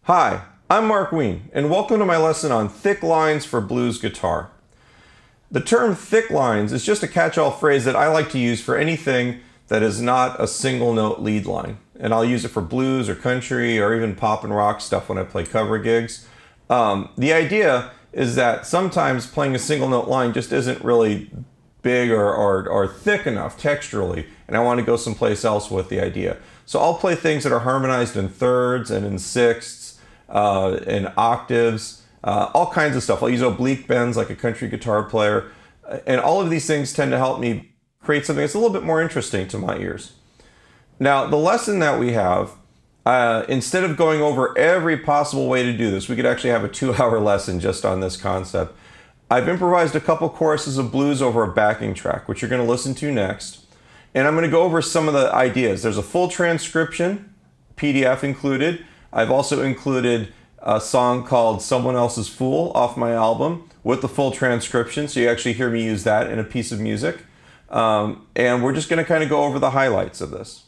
Hi, I'm Mark Wein, and welcome to my lesson on thick lines for blues guitar. The term thick lines is just a catch-all phrase that I like to use for anything that is not a single note lead line. And I'll use it for blues or country or even pop and rock stuff when I play cover gigs. The idea is that sometimes playing a single note line just isn't really big or thick enough texturally, and I want to go someplace else with the idea. So I'll play things that are harmonized in thirds and in sixths, in octaves, all kinds of stuff. I'll use oblique bends like a country guitar player, and all of these things tend to help me create something that's a little bit more interesting to my ears. Now, the lesson that we have, instead of going over every possible way to do this, we could actually have a 2-hour lesson just on this concept. I've improvised a couple choruses of blues over a backing track, which you're going to listen to next. And I'm going to go over some of the ideas. There's a full transcription, PDF included. I've also included a song called Someone Else's Fool off my album with the full transcription, so you actually hear me use that in a piece of music. And we're just going to kind of go over the highlights of this.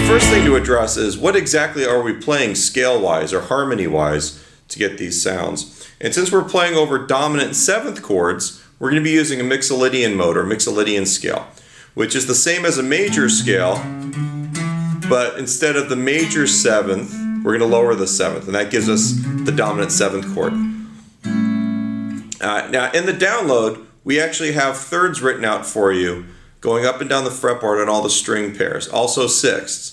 First thing to address is what exactly are we playing scale-wise or harmony-wise to get these sounds. And since we're playing over dominant 7th chords, we're going to be using a Mixolydian mode or Mixolydian scale, which is the same as a major scale, but instead of the major 7th, we're going to lower the 7th, and that gives us the dominant 7th chord. Now in the download, we actually have thirds written out for you, going up and down the fretboard on all the string pairs, also sixths.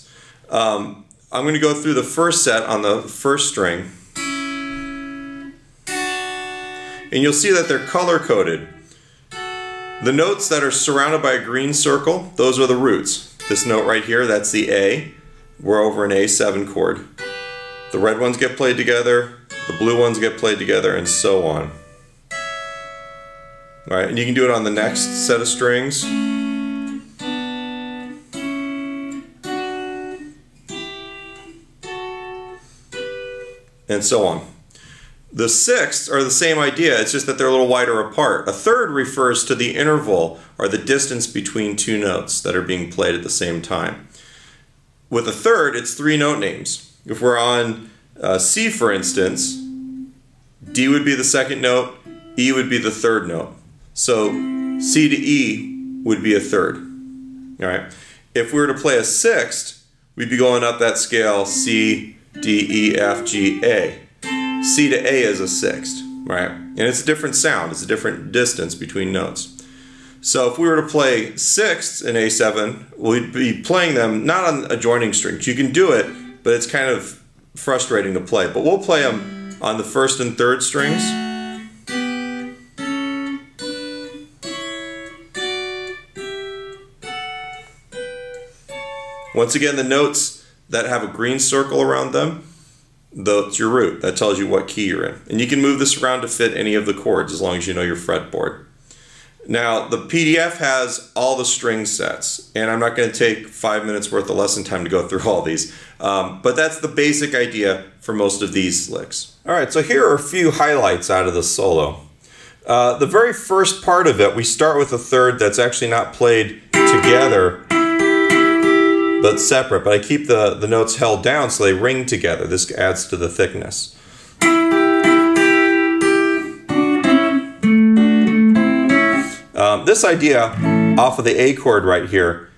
I'm going to go through the first set on the first string, and you'll see that they're color-coded. The notes that are surrounded by a green circle, those are the roots. This note right here, that's the A. We're over an A7 chord. The red ones get played together, the blue ones get played together, and so on. All right, and you can do it on the next set of strings. And so on. The sixths are the same idea, it's just that they're a little wider apart. A third refers to the interval, or the distance between two notes that are being played at the same time. With a third, it's 3 note names. If we're on C, for instance, D would be the 2nd note, E would be the 3rd note. So C to E would be a third. All right. If we were to play a sixth, we'd be going up that scale, C, D, E, F, G, A. C to A is a sixth, right? And it's a different sound, it's a different distance between notes. So if we were to play sixths in A7, we'd be playing them not on adjoining strings. You can do it, but it's kind of frustrating to play. But we'll play them on the 1st and 3rd strings. Once again, the notes that have a green circle around them, that's your root. That tells you what key you're in. And you can move this around to fit any of the chords as long as you know your fretboard. Now, the PDF has all the string sets, and I'm not going to take 5 minutes worth of lesson time to go through all these, but that's the basic idea for most of these licks. All right, so here are a few highlights out of the solo. The very first part of it, we start with a third that's actually not played together, but separate, but I keep the notes held down so they ring together. This adds to the thickness. This idea off of the A chord right here,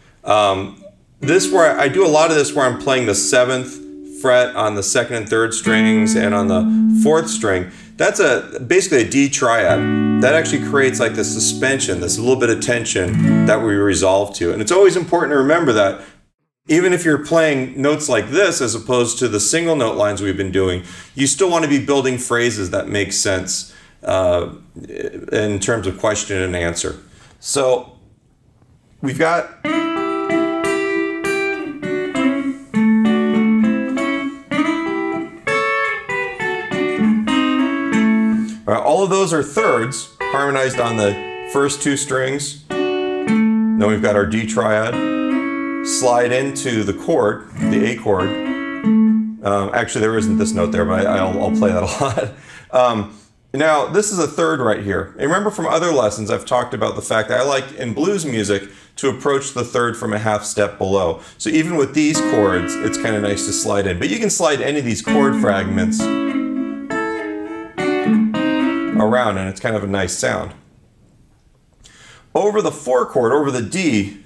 this where I do a lot of this where I'm playing the 7th, fret on the second and third strings and on the fourth string, that's basically a D triad. That actually creates like this suspension, this little bit of tension that we resolve to. And it's always important to remember that even if you're playing notes like this as opposed to the single note lines we've been doing, you still want to be building phrases that make sense in terms of question and answer. So we've got all of those are thirds harmonized on the first two strings. Then we've got our D triad. Slide into the chord, the A chord. Actually, there isn't this note there, but I'll play that a lot. Now, this is a third right here. And remember from other lessons, I've talked about the fact that I like in blues music to approach the third from a half step below. So even with these chords, it's kind of nice to slide in. But you can slide any of these chord fragments around, and it's kind of a nice sound. Over the 4 chord, over the D,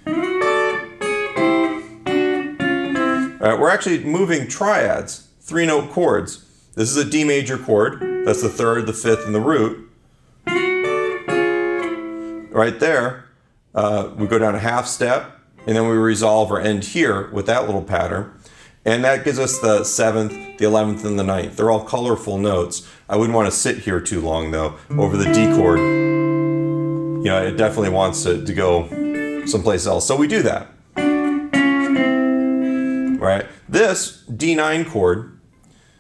we're actually moving triads, 3-note chords. This is a D major chord. That's the third, the fifth, and the root. Right there, we go down a half step, and then we resolve or end here with that little pattern. And that gives us the 7th, the 11th, and the 9th. They're all colorful notes. I wouldn't want to sit here too long, though, over the D chord. You know, it definitely wants to go someplace else. So we do that. Right? This D9 chord,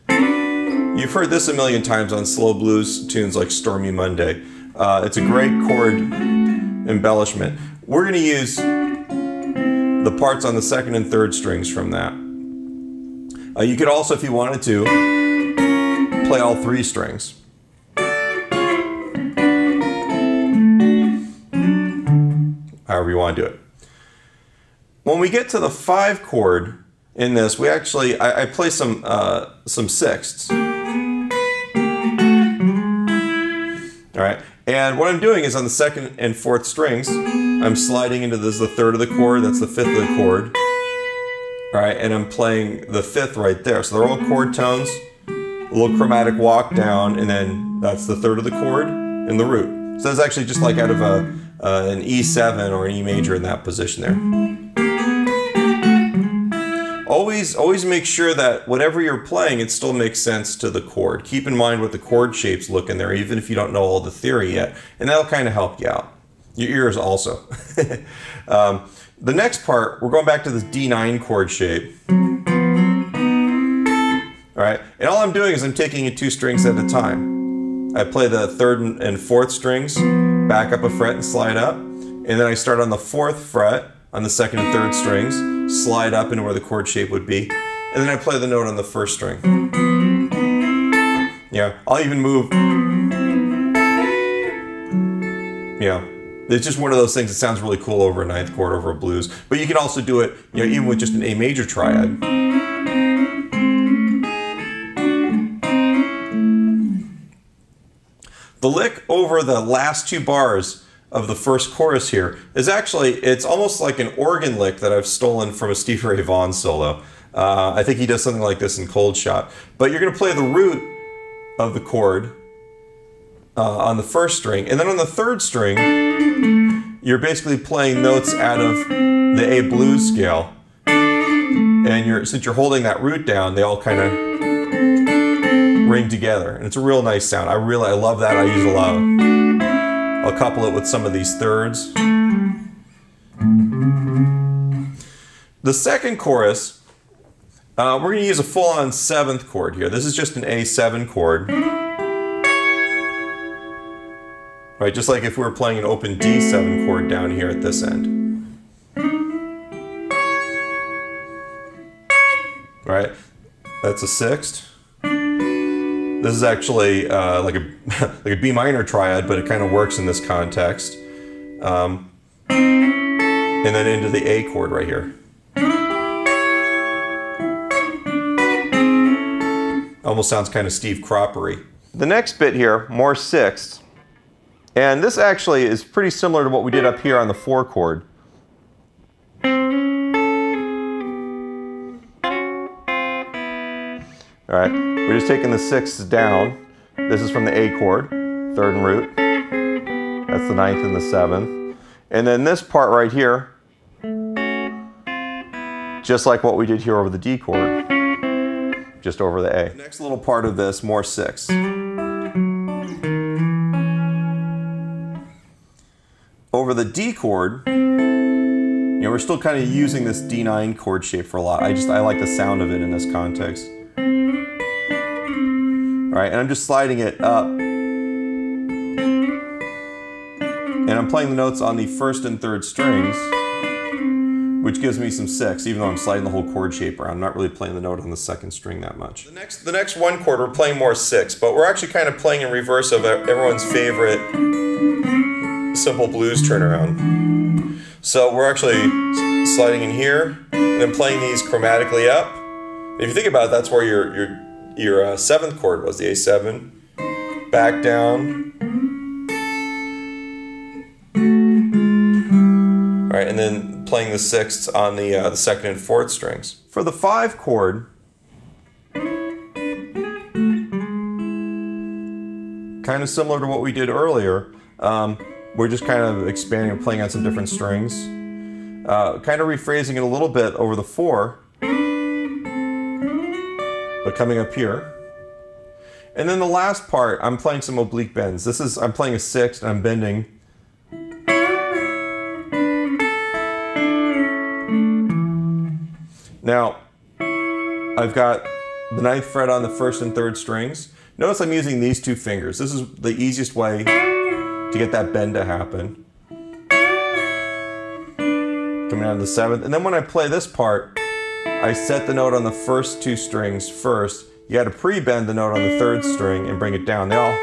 you've heard this a million times on slow blues tunes like Stormy Monday. It's a great chord embellishment. We're going to use the parts on the second and third strings from that. You could also, if you wanted to, play all 3 strings. However you want to do it. When we get to the 5 chord, in this, we actually, I play some sixths. All right, and what I'm doing is on the second and fourth strings, I'm sliding into this, the third of the chord, that's the fifth of the chord. All right, and I'm playing the fifth right there. So they're all chord tones, a little chromatic walk down, and then that's the third of the chord and the root. So that's actually just like out of an E7 or an E major in that position there. Always make sure that whatever you're playing, it still makes sense to the chord. Keep in mind what the chord shapes look in there, even if you don't know all the theory yet, and that'll kind of help you out. Your ears also. The next part, we're going back to this D9 chord shape. All right, and all I'm doing is I'm taking it 2 strings at a time. I play the third and fourth strings, back up a fret and slide up, and then I start on the 4th fret on the second and third strings, slide up into where the chord shape would be, and then I play the note on the first string. Yeah, I'll even move. Yeah, it's just one of those things that sounds really cool over a 9th chord, over a blues. But you can also do it, you know, even with just an A major triad. The lick over the last 2 bars of the first chorus here is actually, it's almost like an organ lick that I've stolen from a Stevie Ray Vaughan solo. I think he does something like this in Cold Shot. But you're going to play the root of the chord on the first string, and then on the third string, you're basically playing notes out of the A blues scale. And since you're holding that root down, they all kind of ring together, and it's a real nice sound. I love that. I use it a lot. I'll couple it with some of these thirds. The second chorus, we're going to use a full-on 7th chord here. This is just an A7 chord. Right, just like if we were playing an open D7 chord down here at this end. Right, that's a 6th. This is actually like a B minor triad, but it kind of works in this context. And then into the A chord right here. Almost sounds kind of Steve Croppery. The next bit here, more 6ths. And this actually is pretty similar to what we did up here on the 4 chord. All right, we're just taking the sixths down. This is from the A chord, third and root. That's the ninth and the seventh. And then this part right here, just like what we did here over the D chord, just over the A. The next little part of this, more sixths. Over the D chord, you know, we're still kind of using this D9 chord shape for a lot. I like the sound of it in this context. All right, and I'm just sliding it up. And I'm playing the notes on the first and third strings, which gives me some sixths, even though I'm sliding the whole chord shape around. I'm not really playing the note on the second string that much. The next one chord, we're playing more sixths, but we're actually kind of playing in reverse of everyone's favorite simple blues turnaround. So we're actually sliding in here and then playing these chromatically up. If you think about it, that's where your seventh chord was, the A7. Back down. All right, and then playing the sixths on the second and fourth strings. For the 5 chord, kind of similar to what we did earlier. We're just kind of expanding and playing on some different strings. Kind of rephrasing it a little bit over the 4, but coming up here. And then the last part, I'm playing some oblique bends. I'm playing a 6 and I'm bending. Now, I've got the 9th fret on the 1st and 3rd strings. Notice I'm using these 2 fingers. This is the easiest way to get that bend to happen. Coming down to the 7th. And then when I play this part, I set the note on the first 2 strings first. You got to pre-bend the note on the 3rd string and bring it down. They all